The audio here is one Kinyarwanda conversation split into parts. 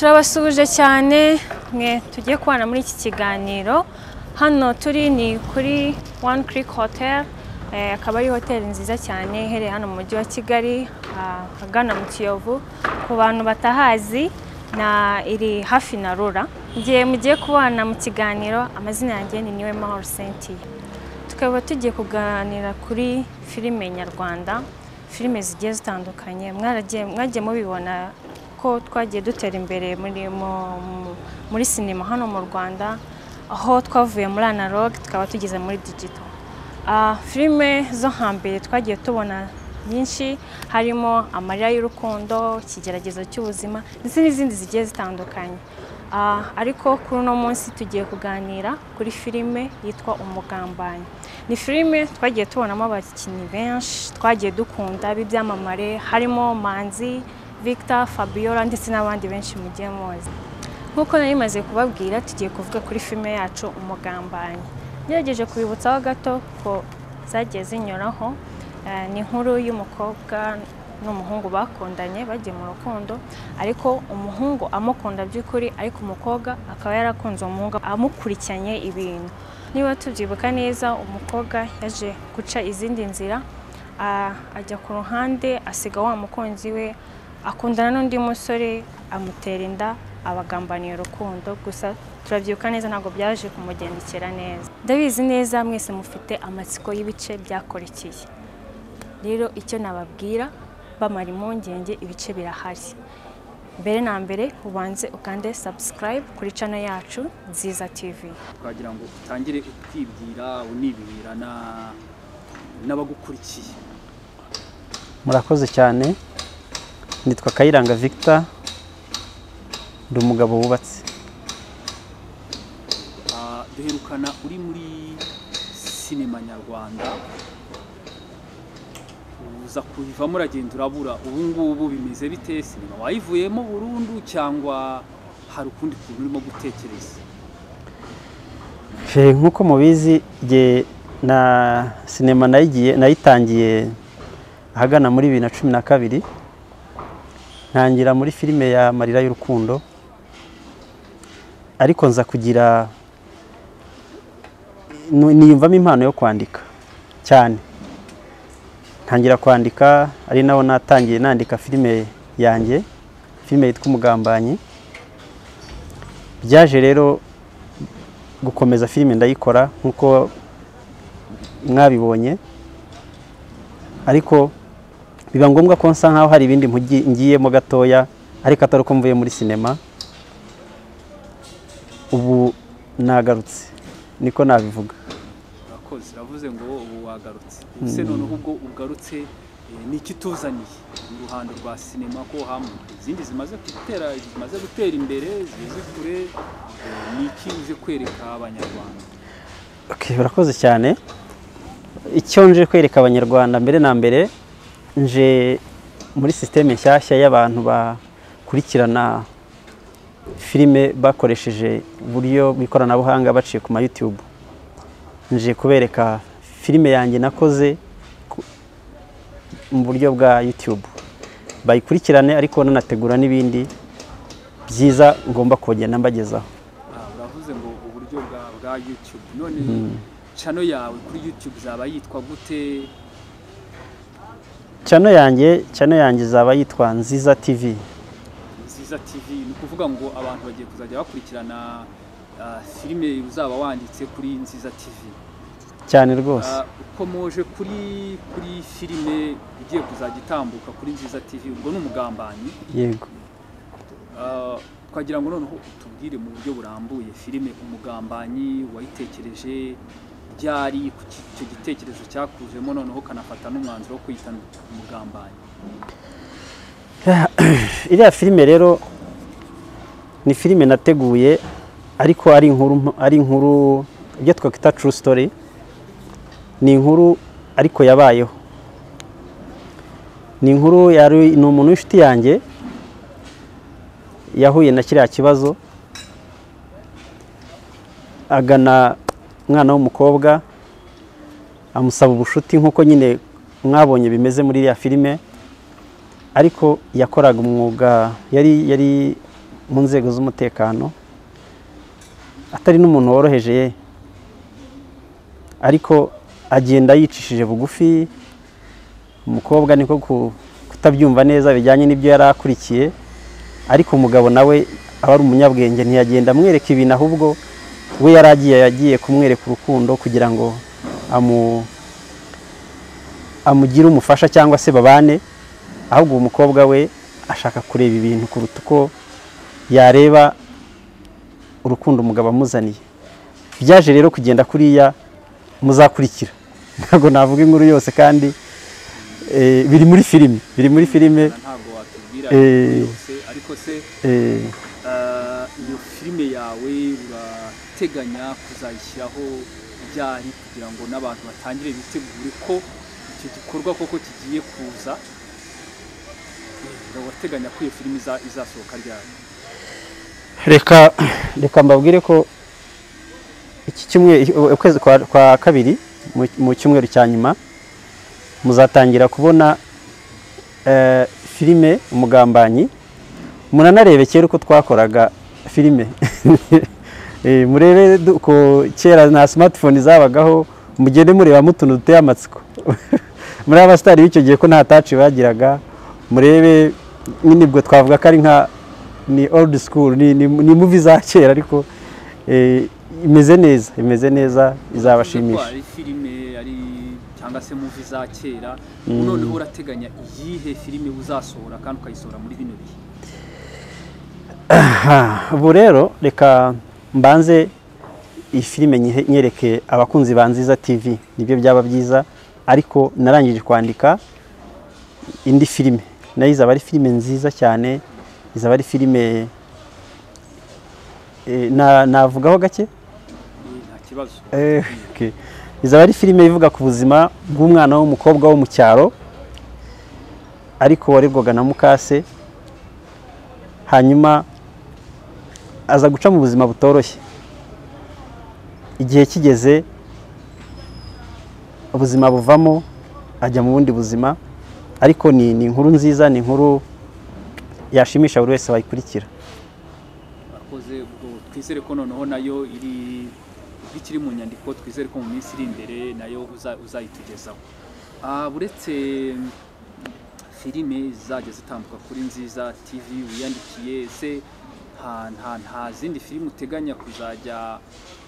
turabasuhuje cyane mwe tugiye kubana muri iki kiganiro. Hano turi ni kuri One Creek Hotel, akaba ari hoteli nziza cyane iherereye hano mu mujyi wa Kigali, hagana mu Kiyovu. Ku bantu batahazi, iri hafi na Rura. Ngiye mugiye kubana mu kiganiro, amazina yanjye ni Niwemahoro Cynthia. Tukaba tugiye kuganira kuri filime nyarwanda, filime zigiye zitandukanye. Mwagiye mubibona ko twagiye dutera imbere muri sinema hano mu Rwanda, aho twavuye muri analog tukaba tugeze muri digital. Filime zo hambere twagiye tubona nyinshi, harimo Amarira y'urukundo, Ikigeragezo cy'ubuzima ndetse n'izindi zigiye zitandukanye. Ariko kuri uno munsi tugiye kuganira kuri filime yitwa Umugambanyi. Ni filime twagiye tubonamo abakinnyi benshi twagiye dukunda b'ibyamamare, harimo Manzi, Victor, Fabiola ndetse n'abandi benshi mugiye muzi. Nkuko nari maze kubabwira, tugiye kuvuga kuri filime yacu Umugambanyi. Ngerageje kubibutsaho gato ko zagiye zinyuraho. Ni inkuru y'umukobwa n'umuhungu bakundanye, bagiye mu rukundo, ariko umuhungu amukunda by'ukuri, ariko umukobwa akaba yarakunze umuhungu amukurikiranye ibintu. Niba tubyibuka neza, umukobwa yaje guca izindi nzira, ajya ku ruhande asiga wa mukunzi we, akundana n'undi musore, amutera inda, abagambaniye urukundo. Gusa turabyibuka neza ntabwo byaje kumugendekera neza. Ndabizi neza mwese mufite amatsiko y'ibice byakurikiye. Rero icyo nababwira, bamara impungenge, ibice birahari. Mbere na mbere ubanze ukande subscribe kuri channel yacu Nziza TV. Twagira ngo utangire utwibwira, unibwira n'abagukurikiye. Murakoze cyane. Nitwa Kayiranga Victor, ndi umugabo wubatse. Duherukana uri muri sinema nyarwanda, uza kuyivamo uragenda urabura. Ubu ngubu bimeze bite? Sinema wayivuyemo burundu cyangwa hari ukundi kuntu urimo gutekereza? Nkuko mubizi, na sinema nayitangiye ahagana muri 2012, ntangira muri filime ya Amarira y'urukundo, ariko nza kugira niyumvamo impano yo kwandika cyane. Ntangira kwandika, ari naho natangiye nandika filime yanjye, filime yitwa Umugambanyi. Byaje rero gukomeza filime ndayikora nkuko mwabibonye, ariko biba ngombwa ko nsa nkaho hari ibindi ngiyemo gatoya, ariko atari uko mvuye muri sinema. Ubu nagarutse, niko nabivuga. Urakoze, uravuze ngo ubu wagarutse. Ese noneho ubwo ugarutse, ni iki tuzaniye mu ruhando rwa sinema? Ko hamwe izindi zimaze gutera imbere, zigeze kure, ni iki uje kwereka abanyarwanda? Urakoze cyane. Icyo nje kwereka abanyarwanda, mbere na mbere nje muri systeme nshyashya y'abantu bakurikirana filime bakoresheje uburyo bw'ikoranabuhanga baciye ku ma YouTube. Nje kubereka filime yanjye nakoze mu buryo bwa YouTube, bayikurikirane, ariko nanategura n'ibindi byiza ngomba kugenda mbagezaho. Uravuze ngo uburyo bwa YouTube. None channel yawe kuri YouTube zaba yitwa gute? Channel yanjye zaba yitwa Nziza TV. Nziza TV ni kuvuga ngo abantu bagiye kuzajya bakurikirana filime uzaba wanditse kuri Nziza TV cyane rwose. Ukomoje kuri filime igiye kuzajya itambuka kuri Nziza TV, ubwo ni Umugambanyi. Yego. Twagira ngo noneho tubwire mu buryo burambuye filime Umugambanyi wayitekereje ryari, icyo gitekerezo cyakujemo, noneho kanafata n'umwanzuro wo kwita Umugambanyi. Iriya filime rero ni filime nateguye, ariko ari inkuru ibyo twakwita true story. Ni inkuru ariko yabayeho. Ni inkuru ni umuntu w'inshuti yanjye yahuye na kiriya kibazo, agana umwana w'umukobwa amusaba ubushuti, nkuko nyine mwabonye bimeze muri iriya filime. Ariko yakoraga umwuga, yari mu nzego z'umutekano, atari n'umuntu woroheje, ariko agenda yicishije bugufi. Umukobwa niko kutabyumva neza bijyanye n'ibyo yari akurikiye, ariko umugabo nawe aba ari umunyabwenge, ntiyagenda amwereka ibintu, ahubwo we yagiye kumwereka urukundo kugira ngo amugire umufasha cyangwa se babane, ahubwo umukobwa we ashaka kureba ibintu kuruta uko yareba urukundo umugabo amuzaniye. Byaje rero kugenda kuriya muzakurikira, ntabwo navuga inkuru yose kandi biri muri filime, ntabwo watubwira yose, ariko se iyo filime yawe urateganya kuzayishyiraho ryari kugira ngo n'abantu batangire bitegure ko icyo gikorwa koko kigiye kuza? Urateganya ko iyo filime izasohoka ryari? Reka mbabwire ko iki cyumweru, ukwezi kwa kabiri, mu cyumweru cya nyuma muzatangira kubona filime Umugambanyi. Munanarebe kera uko twakoraga filime murebe ko kera na smartphone zabagaho, mugende mureba mutuntu duteye amatsiko muri abasitari b'icyo gihe ko nta touch bagiraga. Murebe nibwo twavuga ko ari ni old school, ni movie za kera, ariko imeze neza, izabashimisha. Ari filime ari cyangwa se movie za kera, none urateganya iyihe filime uzasohora kandi ukayisohora muri bino bihe? Ubu rero reka mbanze iyi filime nyereke abakunzi ba Nziza TV, nibyo byaba byiza, ariko narangije kwandika indi filime nayo izaba ari filime nziza cyane, izaba ari filime navugaho gake? Nta kibazo. Izaba ari filime ivuga ku buzima bw'umwana w'umukobwa wo mu cyaro, ariko warerwaga na mukase, hanyuma aza guca mu buzima butoroshye. Igihe kigeze ubuzima buvamo, ajya mu bundi buzima, ariko ni inkuru nziza, ni inkuru yashimisha buri wese wayikurikira. Akoze twizere ko noneho nayo ikiri mu nyandiko, twizere ko mu minsi iri imbere nayo uzayitugezaho. Buretse filime zajya zitambuka kuri Nziza TV wiyandikiye, se nta zindi filime uteganya kuzajya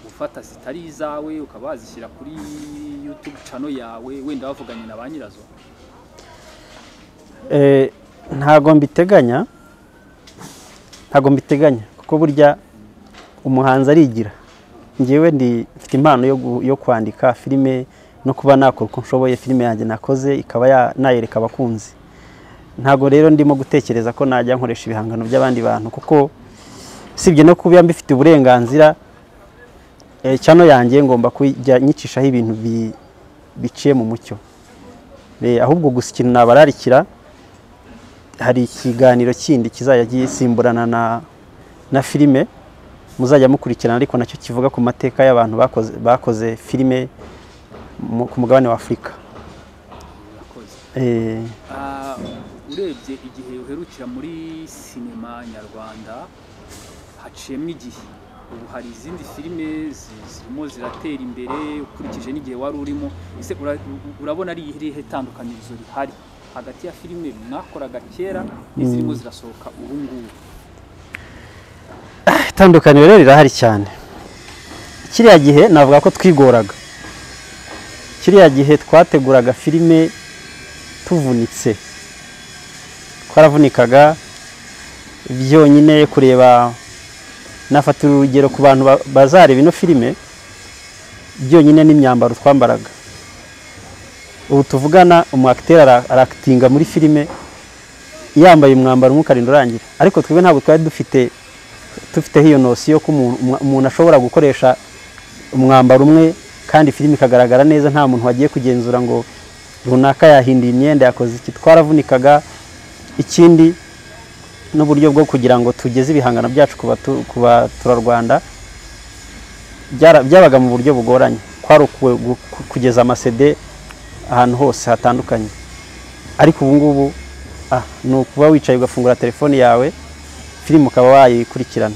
gufata zitari izawe ukaba wazishyira kuri YouTube channel yawe, wenda bavuganye na ba nyirazo? Ntago mbiteganya kuko burya umuhanzi arigira. Ngewe mfite impano yo kwandika filime no kuba nakora uko nshoboye filime yanjye nakoze ikaba nayereka abakunzi. Ntago rero ndimo gutekereza ko najya nkoresha ibihangano by'abandi bantu, kuko sibye no kuba mbifite uburenganzira, channel yanjye ngomba kujya nyicishaho ibintu biciye mu mucyo. Ahubwo gusa ikintu nabararikira, hari ikiganiro kindi kizajya gisimburana na filime muzajya mukurikirana, ariko nacyo kivuga ku mateka y'abantu bakoze filime ku mugabane wa Afurika. Urebye igihe uherukira muri sinema nyarwanda haciyemo igihe, ubu hari izindi filime zirimo ziratera imbere ukurikije n'igihe wari urimo, ese urabona ari irihe tandukanirizo rihari hagati ya filime mwakoraga kera n'izirimo zirasohoka ubu ngubu? Itandukaniro rero rirahari cyane. Kiriya gihe navuga ko twigoraga, kiriya gihe twateguraga filime tuvunitse, twaravunikaga byonyine kureba. Nafatira urugero ku bantu bazareba ino filime, byonyine n'imyambaro twambaraga. Ubu tuvugana umuacteur arakitinga muri filime yambaye umwambaro umukarinda urangira, ariko twebwe ntabwo twari dufite hiyo nosiyo ko umuntu ashobora gukoresha umwambaro umwe kandi filime ikagaragara neza, nta muntu wagiye kugenzura ngo runaka yahinduye imyenda yakoze iki. Twaravunikaga. Ikindi n'uburyo bwo kugira ngo tugeze ibihangano byacu ku baturarwanda byabaga mu buryo bugoranye, kwari kugeza amasede ahantu hose hatandukanye. Ariko ubu ngubu ni ukuba wicaye ugafungura telefone yawe, filime ukaba wayikurikirana.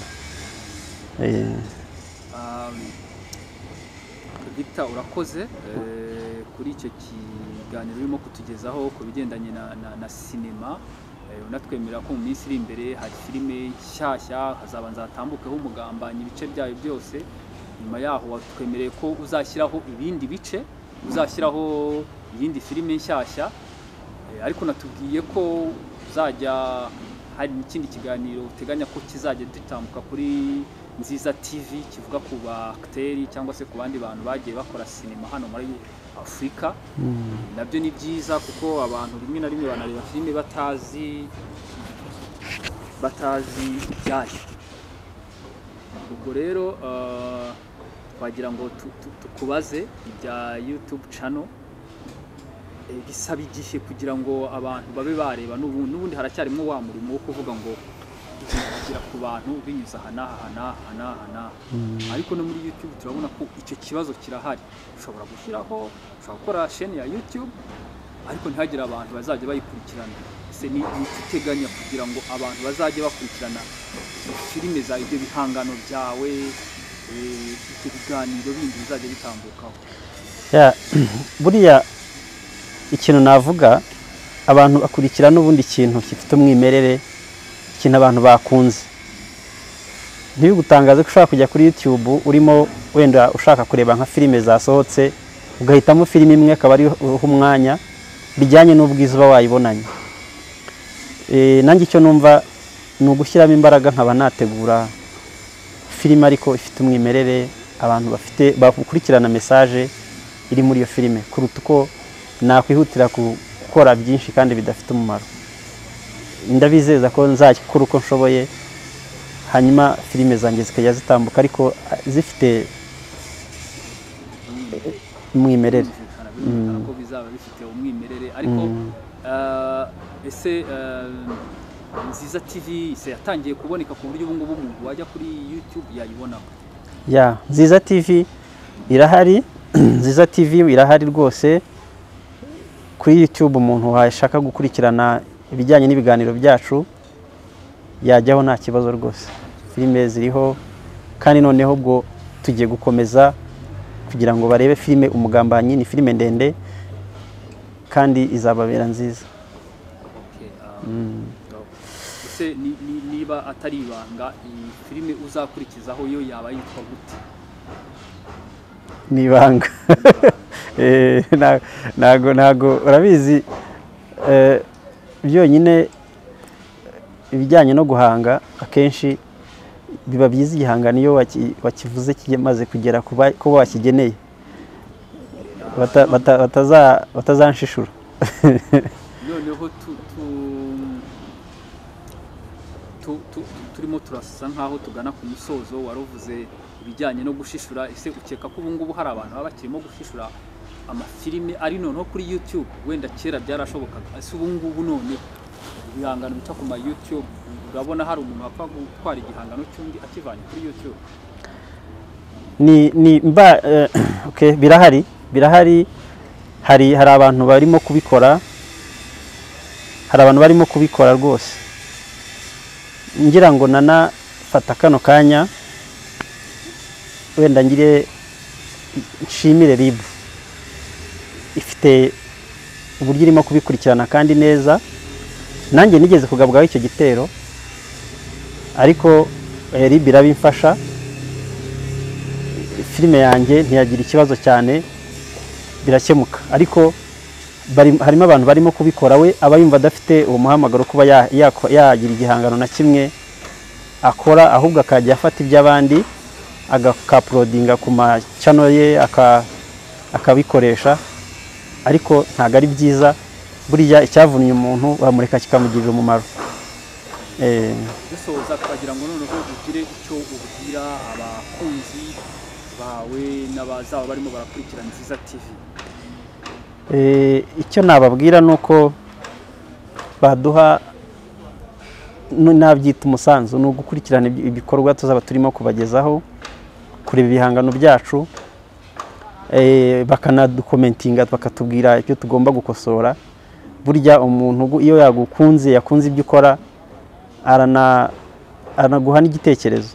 Victor urakoze kuri icyo kiganiro urimo kutugezaho ku bigendanye na sinema, unatwemerera ko mu minsi iri imbere hari filime nshyashya hazabanza hatambukeho Umugambanyi ibice byayo byose, nyuma yaho watwemereye ko uzashyiraho ibindi bice, uzashyiraho iyindi filime nshyashya, ariko natubwiye ko uzajya hari n'ikindi kiganiro uteganya ko kizajya gitambuka kuri Nziza TV kivuga ku ba acteurs cyangwa se ku bandi bantu bagiye bakora sinema hano muri Afurika. Nabyo ni byiza kuko abantu rimwe na rimwe banareba filime batazi ibyayo. Ubwo rero twagira ngo tukubaze ibya YouTube channel bisaba igihe kugira ngo abantu babe bareba, n'ubundi haracyarimo wa murimo wo kuvuga ngo kugira ku bantu binyuza hana, ariko no muri YouTube turabona ko icyo kibazo kirahari. Ushobora gukora chaîne ya YouTube ariko ntihagire abantu bazajya bayikurikirana. Ese ni uteganya kugira ngo abantu bazajye bakurikirana filime za ibyo bihangano byawe, icyo biganiro bindi bizajya bitambukaho? Buriya ikintu navuga, abantu bakurikirana n'ubundi kintu gifite umwimerere, ikintu abantu bakunze. Ntibigutangaze ko ushaka kujya kuri YouTube urimo wenda ushaka kureba nka filime zasohotse, ugahitamo filime imwe akaba ari umwanya bijyanye n'ubwiza uba wayibonanye. Nanjye icyo numva ni ugushyiramo imbaraga nkaba nategura filime ariko ifite umwimerere, abantu bakurikirana message iri muri iyo filime, kuruta uko nakwihutira gukora byinshi kandi bidafite umumaro. Ndabizeza ko nzakora uko nshoboye, hanyuma filime zanjye zikajya zitambuka ariko zifite umwimerere. Ko bizaba bifite umwimerere ariko ese Nziza TV se yatangiye kuboneka ku buryo ubungubu umuntu wajya kuri YouTube yayibonaho? Nziza TV irahari. Nziza TV irahari rwose kuri YouTube. Umuntu washaka gukurikirana ibijyanye n'ibiganiro byacu yajyaho nta kibazo rwose. Filime ziriho kandi noneho ubwo tugiye gukomeza kugira ngo barebe filime Umugambanyi. Ni filime ndende kandi izababera nziza. Niba atari ibanga, iyi filime uzakurikizaho yo yaba yitwa gute? Ni ibanga. Ntago urabizi, byonyine ibijyanye no guhanga akenshi biba byiza igihangano iyo wakivuze kimaze kugera kuba wakigeneye, batazanshishura. Noneho turimo turasa nkaho tugana ku musozo. Waruvuze ibijyanye no gushishura, ese ukeka ko ubu ngubu hari abantu baba bakirimo gushishura amafilime ari noneho kuri YouTube? Wenda kera byarashobokaga, ese ubu ngubu none ibihangano bica ku ma YouTube, urabona hari umuntu wapfa gutwara igihangano cy'undi akivanye kuri YouTube? Birahari. Hari abantu barimo kubikora, rwose. Ngira ngo nanafata kano kanya wenda ngire nshimire RIB, ifite uburyo irimo kubikurikirana kandi neza. Nanjye nigeze kugabwaho icyo gitero ariko RIB irabimfasha, filime yanjye ntiyagira ikibazo cyane, birakemuka. Ariko harimo abantu barimo kubikora, we aba yumva adafite uwo muhamagaro kuba yagira igihangano na kimwe akora, ahubwo akajya afata iby'abandi agakaprodinga ku ma channel ye akabikoresha, ariko ntago ari byiza. Buriya icyavunnye umuntu uramureka kikamugirira umumaro. Dusoza twagira ngo noneho ugire icyo ubwira abakunzi bawe n'abazaba barimo barakurikira Nziza TV. Icyo nababwira nuko baduha nabyita umusanzu, no gukurikirana ibikorwa tuzaba turimo kubagezaho, kureba ibihangano byacu, bakanadukomentinga bakatubwira icyo tugomba gukosora. Burya umuntu iyo yakunze ibyo ukora anaguha n'igitekerezo.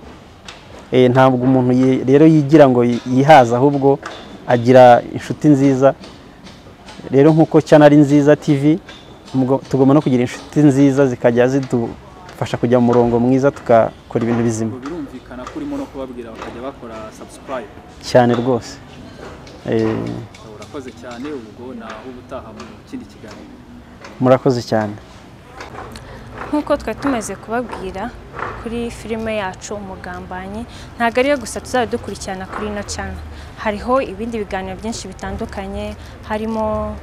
Ntabwo umuntu rero yigira ngo yihaza, ahubwo agira inshuti nziza. Rero nk'uko channel ari nziza TV, tugomba no kugira inshuti nziza zikajya zidufasha kujya mu murongo mwiza tukakora ibintu bizima. Birumvikana ko urimo no kubabwira bakajya bakora subscribe cyane rwose. Urakoze cyane, ubwo naho ubutaha mu kindi kiganiro. Murakoze cyane. Nk'uko twari tumaze kubabwira kuri filime yacu Umugambanyi, ntabwo ariyo gusa tuzajya dukurikirana kuri ino channel. Hariho ibindi biganiro byinshi bitandukanye, harimo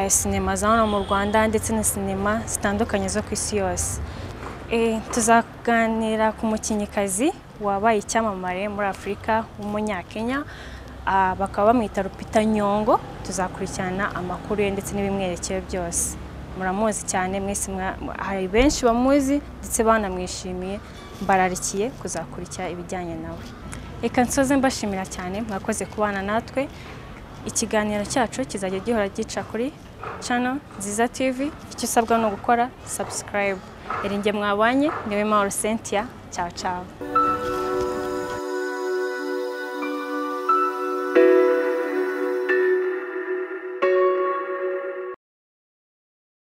sinema za hano mu Rwanda ndetse na sinema zitandukanye zo ku isi yose. Tuzaganira ku mukinnyikazi wabaye icyamamare muri Afurika w'umunyakenya, bakaba bamwita Lupita Nyong'o. Tuzakurikirana amakuru ye ndetse n'ibimwerekeye byose. Muramuzi cyane mwese, hari benshi bamuzi ndetse banamwishimiye. Mbararikiye kuzakurikira ibijyanye nawe. Reka nsoze mbashimira cyane, mwakoze kubana natwe. Ikiganiro cyacu kizajya gihora gica kuri channel Nziza TV. Icyo usabwa no gukora subscribe. Eringe mwabanye niwe Mahoro Cynthia. Ciao ciao.